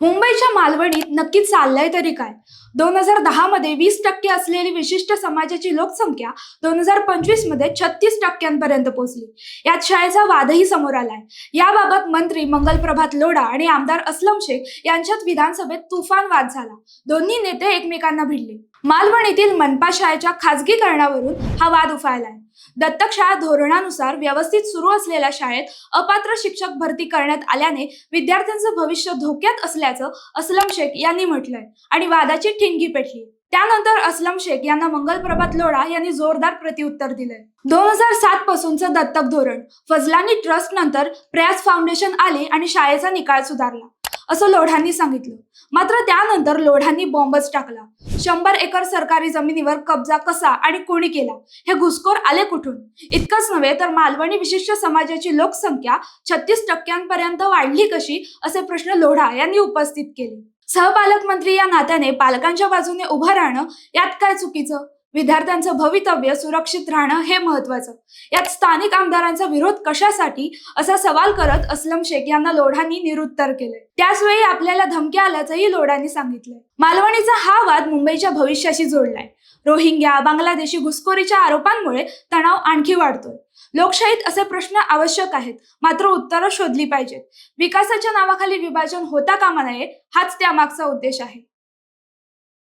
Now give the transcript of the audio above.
मुंबईच्या मालवणीत नक्की चाललंय तरी काय? 2010 मध्ये 20% असलेली विशिष्ट समाजाची लोकसंख्या 2025 मध्ये 36% पोहोचली. यात शाळेचा वादही समोर आलाय. याबाबत मंत्री मंगलप्रभात लोढा आणि आमदार अस्लम शेख यांच्यात विधानसभेत तुफान वाद झाला. दोन्ही नेते एकमेकांना भिडले. मालवणीतील मनपा शाळेच्या खासगीकरणावरून हा वाद उफाळलाय. दत्तक शाळा धोरणानुसार व्यवस्थित सुरू असलेल्या शाळेत अपात्र शिक्षक भरती करण्यात आल्याने विद्यार्थ्यांचं भविष्य धोक्यात असल्याचं अस्लम शेख यांनी म्हटलंय आणि वादाची ठिणगी पेटली. त्यानंतर अस्लम शेख यांना मंगलप्रभात लोढा यांनी जोरदार प्रत्युत्तर दिलंय. 2007 पासूनचं दत्तक धोरण, फजलानी ट्रस्ट नंतर प्रयास फाउंडेशन आली आणि शाळेचा निकाल सुधारला असं लोढांनी सांगितलं. मात्र त्यानंतर लोढांनी बॉम्बच टाकला. 100 एकर सरकारी जमिनीवर कब्जा कसा आणि कोणी केला, हे घुसखोर आले कुठून? इतकंच नव्हे तर मालवणी विशिष्ट समाजाची लोकसंख्या 36% वाढली कशी, असे प्रश्न लोढा यांनी उपस्थित केले. सहपालकमंत्री या नात्याने पालकांच्या बाजूने उभं राहणं यात काय चुकीचं? विद्यार्थ्यांचं भवितव्य सुरक्षित राहणं हे महत्वाचं. यात स्थानिक आमदारांचा विरोध कशासाठी, असा सवाल करत अस्लम शेख यांना लोढांनी निरुत्तर केले. त्याचवेळी आपल्याला धमक्या आल्याचंही लोढांनी सांगितलंय. मालवणीचा हा वाद मुंबईच्या भविष्याशी जोडलाय. रोहिंग्या, बांगलादेशी घुसखोरीच्या आरोपांमुळे तणाव आणखी वाढतोय. लोकशाहीत असे प्रश्न आवश्यक आहेत, मात्र उत्तरं शोधली पाहिजेत. विकासाच्या नावाखाली विभाजन होता कामा नये, हाच त्यामागचा उद्देश आहे.